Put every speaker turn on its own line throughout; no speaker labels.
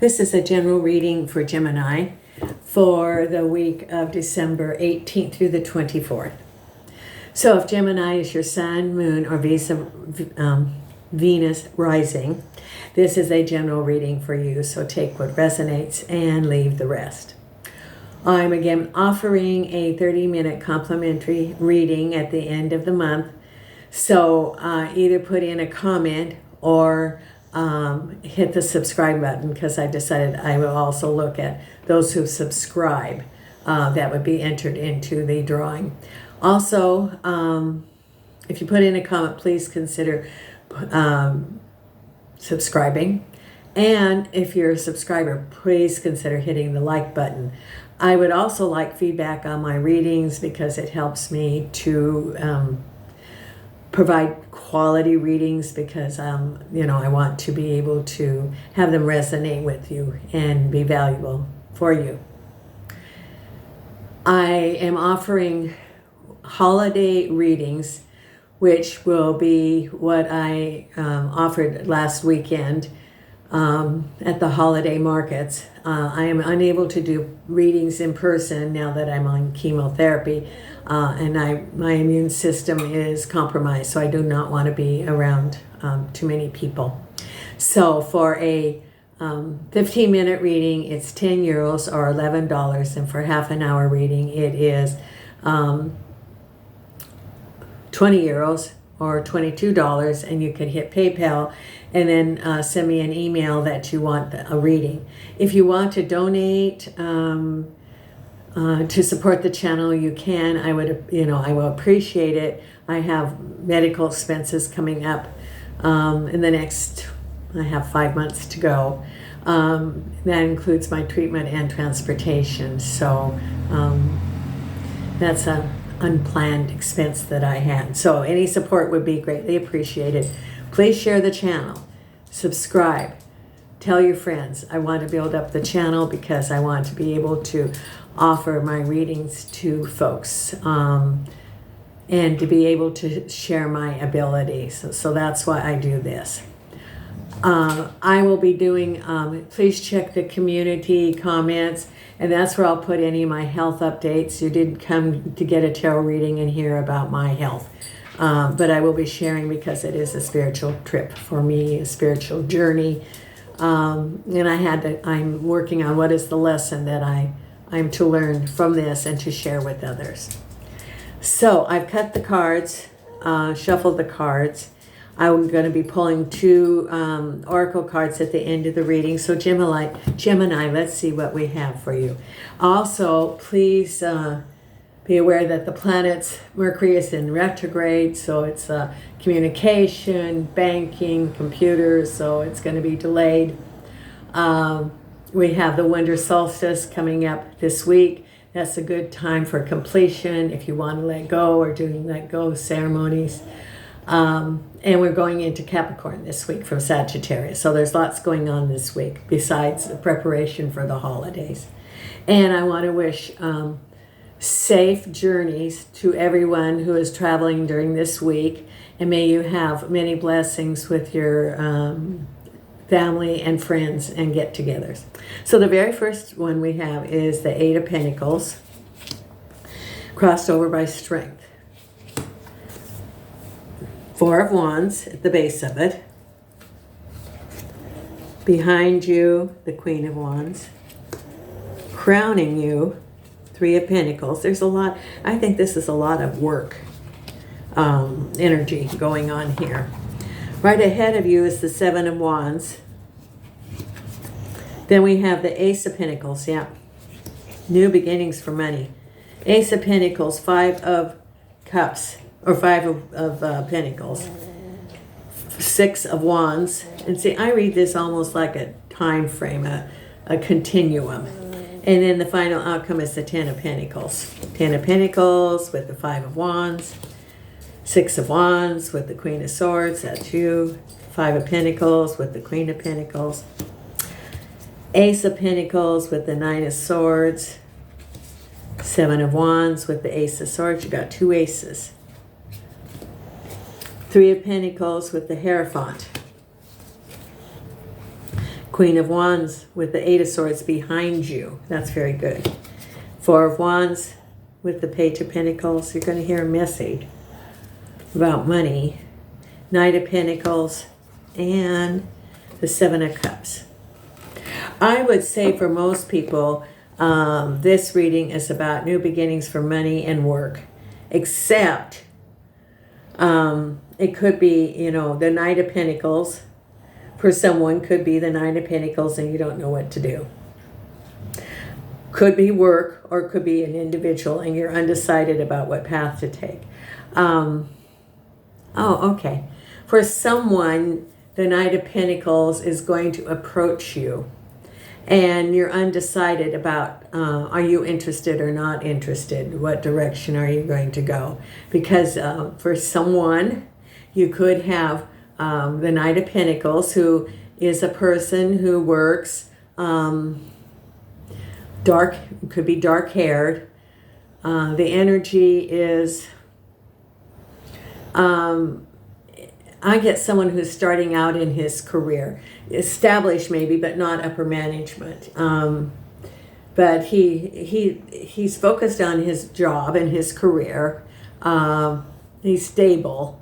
This is a general reading for Gemini for the week of December 18th through the 24th. So if Gemini is your sun, moon, or Venus rising, this is a general reading for you. So take what resonates and leave the rest. I'm again offering a 30-minute complimentary reading at the end of the month. So either put in a comment or hit the subscribe button, because I decided I will also look at those who subscribe. That would be entered into the drawing. Also, if you put in a comment, please consider subscribing. And if you're a subscriber, please consider hitting the like button. I would also like feedback on my readings, because it helps me to provide quality readings, because I want to be able to have them resonate with you and be valuable for you. I am offering holiday readings, which will be what I offered last weekend at the holiday markets. I am unable to do readings in person now that I'm on chemotherapy, and my immune system is compromised, so I do not want to be around too many people. So for a 15-minute reading, it's €10 or $11, and for half an hour reading, it is €20 or $22, and you can hit PayPal and then send me an email that you want a reading. If you want to donate to support the channel, you can. I will appreciate it. I have medical expenses coming up in the next, I have 5 months to go. That includes my treatment and transportation. So that's an unplanned expense that I had. So any support would be greatly appreciated. Please share the channel, subscribe, tell your friends. I want to build up the channel because I want to be able to offer my readings to folks and to be able to share my abilities. So that's why I do this. I will be doing, please check the community comments, and that's where I'll put any of my health updates. You did come to get a tarot reading and hear about my health. But I will be sharing, because it is a spiritual trip for me, a spiritual journey. And I'm working on what is the lesson that I'm to learn from this and to share with others. So I've cut the cards, shuffled the cards. I'm going to be pulling 2 oracle cards at the end of the reading. So Gemini, let's see what we have for you. Also, please be aware that the planets, Mercury is in retrograde, so it's communication, banking, computers, so it's going to be delayed. We have the winter solstice coming up this week. That's a good time for completion if you want to let go or doing let go ceremonies. And we're going into Capricorn this week from Sagittarius. So there's lots going on this week besides the preparation for the holidays. And I want to wish safe journeys to everyone who is traveling during this week. And may you have many blessings with your family and friends and get-togethers. So the very first one we have is the 8 of Pentacles, crossed over by strength. 4 of Wands at the base of it. Behind you, the Queen of Wands. Crowning you, 3 of Pentacles. There's a lot, I think this is a lot of work energy going on here. Right ahead of you is the 7 of Wands. Then we have the Ace of Pentacles, yeah. New beginnings for money. Ace of Pentacles, 5 of Cups. Or 5 of Pentacles, 6 of Wands. And see, I read this almost like a time frame, a continuum. And then the final outcome is the 10 of Pentacles. 10 of Pentacles with the 5 of Wands, 6 of Wands with the Queen of Swords, that's you. 5 of Pentacles with the Queen of Pentacles. Ace of Pentacles with the 9 of Swords. 7 of Wands with the Ace of Swords. You got 2 aces. 3 of Pentacles with the Hierophant. Queen of Wands with the Eight of Swords behind you. That's very good. Four of Wands with the Page of Pentacles. You're going to hear a message about money. Knight of Pentacles and the Seven of Cups. I would say for most people, this reading is about new beginnings for money and work. Except it could be, the Knight of Pentacles. For someone, could be the Nine of Pentacles and you don't know what to do. Could be work, or it could be an individual and you're undecided about what path to take. Okay. For someone, the Knight of Pentacles is going to approach you and you're undecided about, are you interested or not interested? What direction are you going to go? Because for someone, you could have the Knight of Pentacles, who is a person who works could be dark-haired. The energy is, I get someone who's starting out in his career, established maybe, but not upper management. But he's focused on his job and his career. He's stable.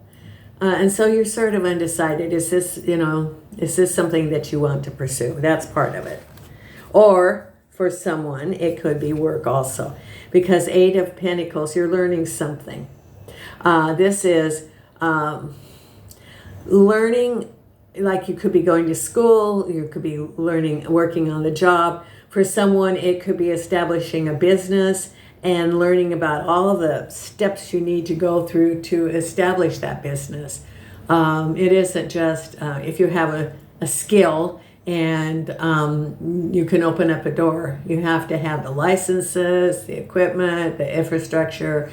And so you're sort of undecided. Is this something that you want to pursue? That's part of it. Or for someone, it could be work also. Because Eight of Pentacles, you're learning something. This is learning, like you could be going to school, you could be working on the job. For someone, it could be establishing a business and learning about all of the steps you need to go through to establish that business. It isn't just if you have a skill and you can open up a door. You have to have the licenses, the equipment, the infrastructure.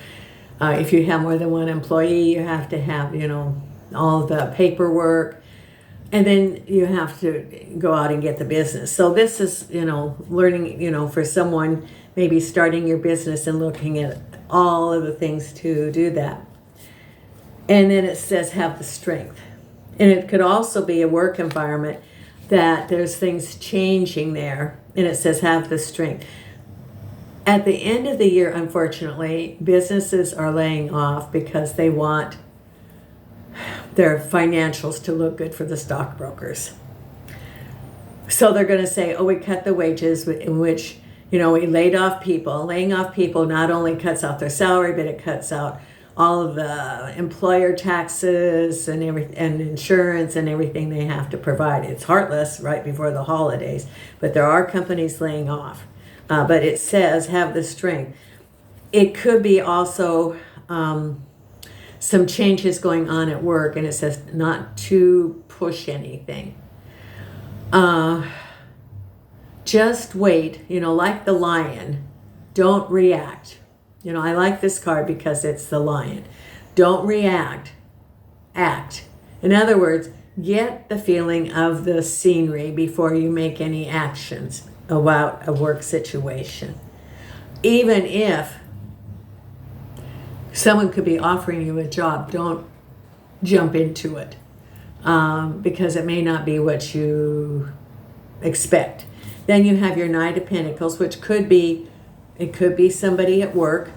If you have more than one employee, you have to have, all the paperwork. And then you have to go out and get the business. So this is, learning, for someone, maybe starting your business and looking at all of the things to do that. And then it says have the strength. And it could also be a work environment that there's things changing there. And it says have the strength. At the end of the year, unfortunately, businesses are laying off because they want their financials to look good for the stockbrokers. So they're going to say, we cut the wages, in which, we laid off people. Laying off people not only cuts out their salary, but it cuts out all of the employer taxes and insurance and everything they have to provide. It's heartless right before the holidays, but there are companies laying off. But it says have the strength. It could be also some changes going on at work, and it says not to push anything. Just wait, like the lion. Don't react. I like this card because it's the lion. Don't react. Act. In other words, get the feeling of the scenery before you make any actions about a work situation. Even if someone could be offering you a job, don't jump into it because it may not be what you expect. Then you have your Knight of Pentacles, which could be somebody at work,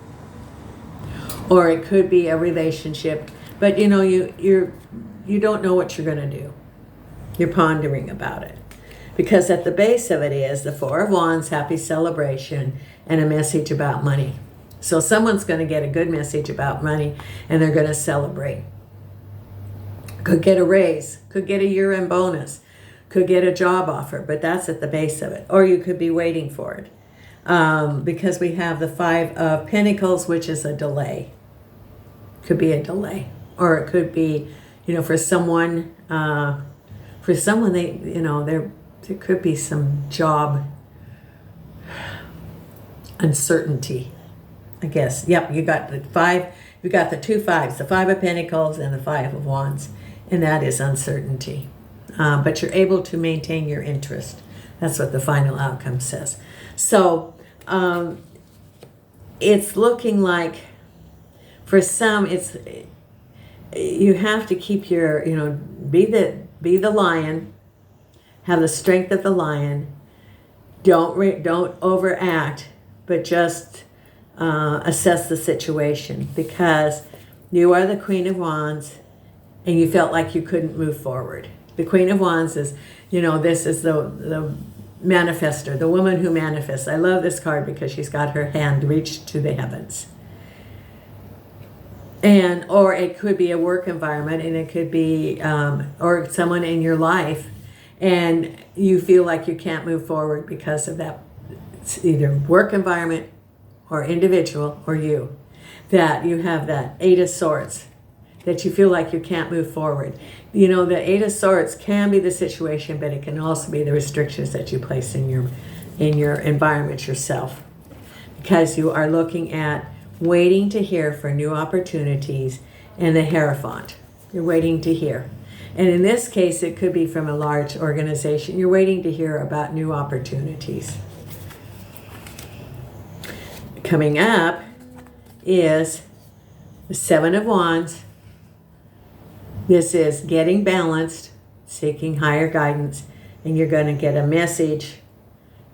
or it could be a relationship. But you don't know what you're going to do. You're pondering about it. Because at the base of it is the Four of Wands, happy celebration, and a message about money. So someone's going to get a good message about money, and they're going to celebrate. Could get a raise, could get a year-end bonus, could get a job offer, but that's at the base of it. Or you could be waiting for it. Because we have the Five of Pentacles, which is a delay. Could be a delay. Or it could be, for someone, there could be some job uncertainty, I guess. Yep, you got the two fives, the Five of Pentacles and the Five of Wands, and that is uncertainty. But you're able to maintain your interest. That's what the final outcome says. So it's looking like for some, you have to keep your, be the lion, Have the strength of the lion. Don't overact, but just assess the situation, because you are the Queen of Wands and you felt like you couldn't move forward. The Queen of Wands is, this is the manifester, the woman who manifests. I love this card because she's got her hand reached to the heavens. Or it could be a work environment, and it could be, or someone in your life, and you feel like you can't move forward because of that. It's either work environment or individual or you, that you have that Eight of Swords, that you feel like you can't move forward. The Eight of Swords can be the situation, but it can also be the restrictions that you place in your environment yourself, because you are looking at waiting to hear for new opportunities, and the Hierophant. You're waiting to hear. And in this case, it could be from a large organization. You're waiting to hear about new opportunities. Coming up is the Seven of Wands. This is getting balanced, seeking higher guidance, and you're going to get a message.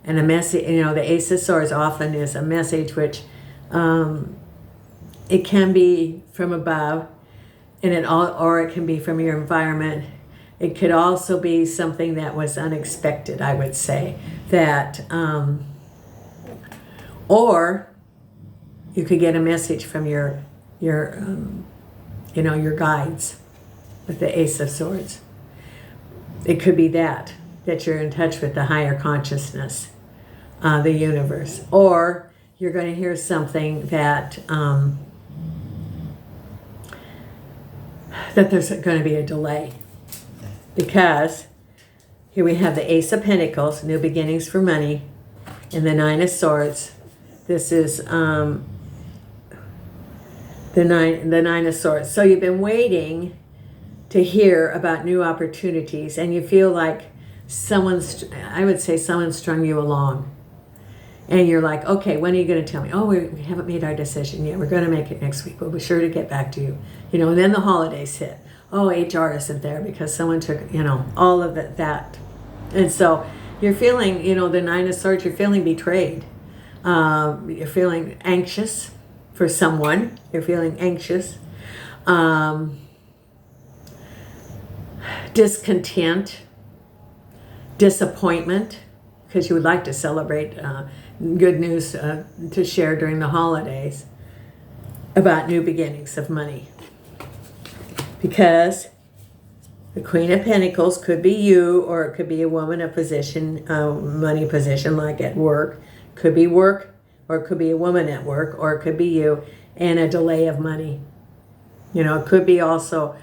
And a message, the Ace of Swords often is a message which it can be from above, or it can be from your environment. It could also be something that was unexpected, I would say. Or you could get a message from your guides with the Ace of Swords. It could be that you're in touch with the higher consciousness, the universe. Or you're going to hear something that there's going to be a delay. Because here we have the Ace of Pentacles, new beginnings for money, and the Nine of Swords. This is the Nine of Swords. So you've been waiting to hear about new opportunities, and you feel like someone strung you along. And you're like, okay, when are you going to tell me? Oh, we haven't made our decision yet. We're going to make it next week. We'll be sure to get back to you. And then the holidays hit. Oh, HR isn't there because someone took, all of that. And so you're feeling, the Nine of Swords, you're feeling betrayed. You're feeling anxious for someone. You're feeling anxious. Discontent. Disappointment. Because you would like to celebrate good news to share during the holidays about new beginnings of money. Because the Queen of Pentacles could be you, or it could be a woman of position, money position, like at work. Could be work, or it could be a woman at work, or it could be you, and a delay of money. It could be also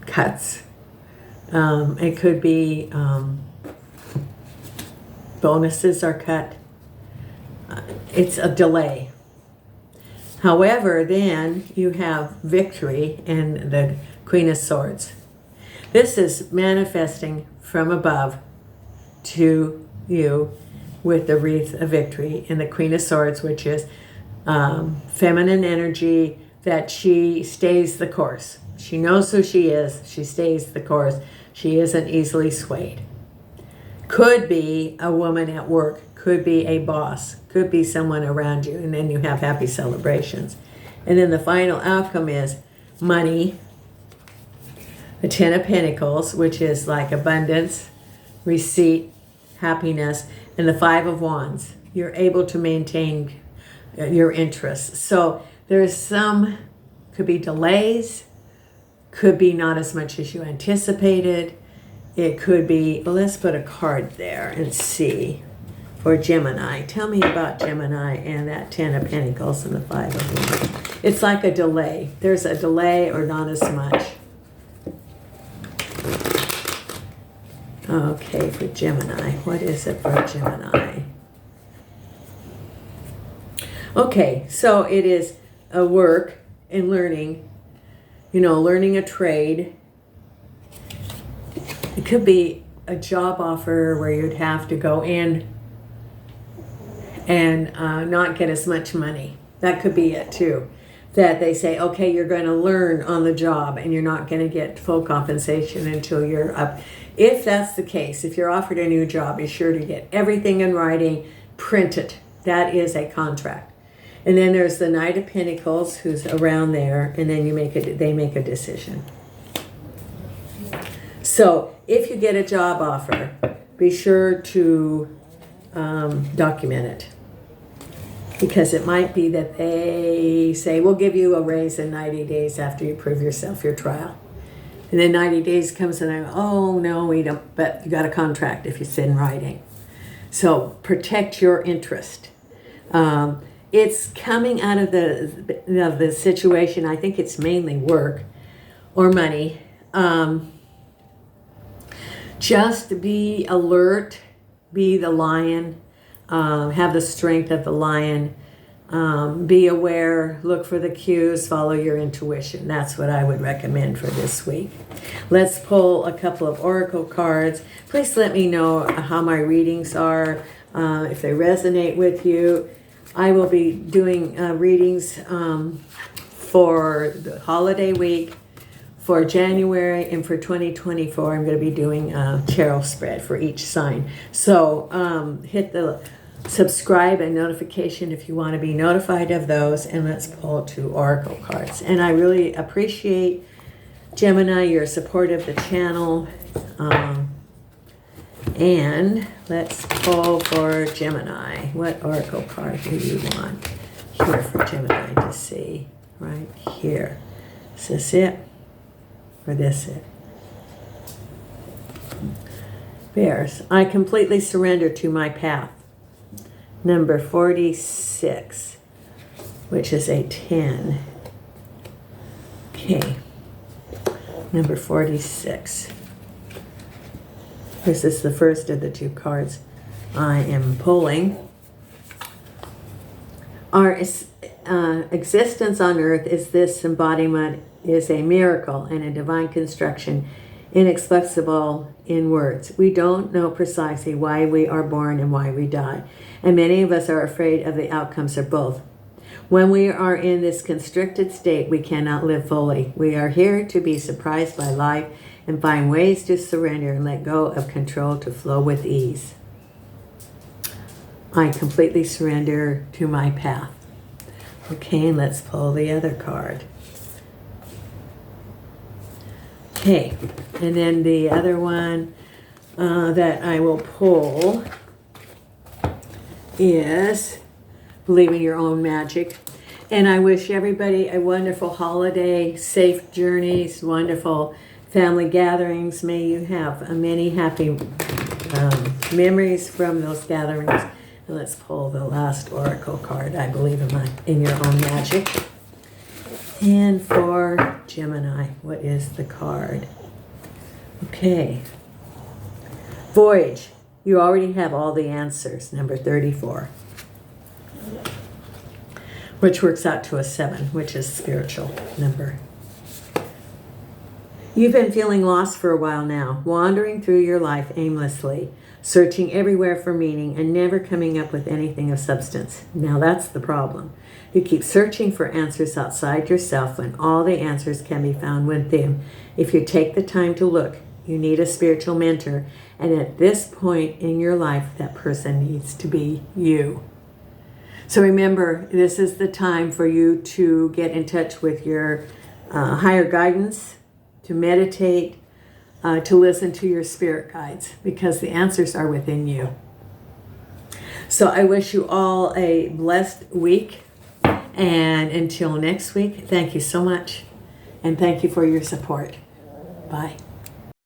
cuts. It could be bonuses are cut. It's a delay. However, then you have victory and the Queen of Swords. This is manifesting from above to you with the wreath of victory and the Queen of Swords, which is feminine energy, that she stays the course. She knows who she is. She stays the course. She isn't easily swayed. Could be a woman at work, could be a boss, could be someone around you, and then you have happy celebrations. And then the final outcome is money, the Ten of Pentacles, which is like abundance, receipt, happiness, and the Five of Wands. You're able to maintain your interests. So there's could be delays, could be not as much as you anticipated. It could be, let's put a card there and see for Gemini. Tell me about Gemini and that Ten of Pentacles and the Five of Wands. It's like a delay. There's a delay or not as much. Okay, for Gemini. What is it for Gemini? Okay, so it is a work and learning, learning a trade. It could be a job offer where you'd have to go in and not get as much money. That could be it too. that they say, okay, you're going to learn on the job and you're not going to get full compensation until you're up. If that's the case, if you're offered a new job, be sure to get everything in writing, print it. That is a contract. And then there's the Knight of Pentacles, who's around there, and then they make a decision. So if you get a job offer, be sure to document it. Because it might be that they say, we'll give you a raise in 90 days after you prove yourself, your trial. And then 90 days comes and I go, oh, no, we don't. But you got a contract if it's in writing. So protect your interest. It's coming out of the situation. I think it's mainly work or money. Just be alert. Be the lion. Have the strength of the lion. Be aware, look for the cues, follow your intuition. That's what I would recommend for this week. Let's pull a couple of oracle cards. Please let me know how my readings are, if they resonate with you. I will be doing readings for the holiday week, for January, and for 2024. I'm going to be doing a tarot spread for each sign. So hit the subscribe and notification if you want to be notified of those, and let's pull 2 oracle cards. And I really appreciate, Gemini, your support of the channel. And let's pull for Gemini. What oracle card do you want here for Gemini to see? Right here. Is this it? Or this it? Bears. I completely surrender to my path. Number 46, which is a 10. Okay. Number 46. This is the first of the 2 cards I am pulling. Our existence on earth is this embodiment, is a miracle and a divine construction, inexplicable in words. We don't know precisely why we are born and why we die, and many of us are afraid of the outcomes of both. When we are in this constricted state, we cannot live fully. We are here to be surprised by life and find ways to surrender and let go of control to flow with ease. I completely surrender to my path. Okay, and let's pull the other card. Okay, and then the other one that I will pull is Believe in Your Own Magic. And I wish everybody a wonderful holiday, safe journeys, wonderful family gatherings. May you have many happy memories from those gatherings. And let's pull the last oracle card. I believe in your own magic. And for Gemini, what is the card? Okay. Voyage. You already have all the answers. Number 34. Which works out to a 7, which is spiritual number. You've been feeling lost for a while now, wandering through your life aimlessly, searching everywhere for meaning and never coming up with anything of substance. Now that's the problem. You keep searching for answers outside yourself when all the answers can be found within. If you take the time to look, you need a spiritual mentor, and at this point in your life, that person needs to be you. So remember, this is the time for you to get in touch with your higher guidance, to meditate, to listen to your spirit guides, because the answers are within you. So I wish you all a blessed week. And until next week, thank you so much. And thank you for your support. Bye.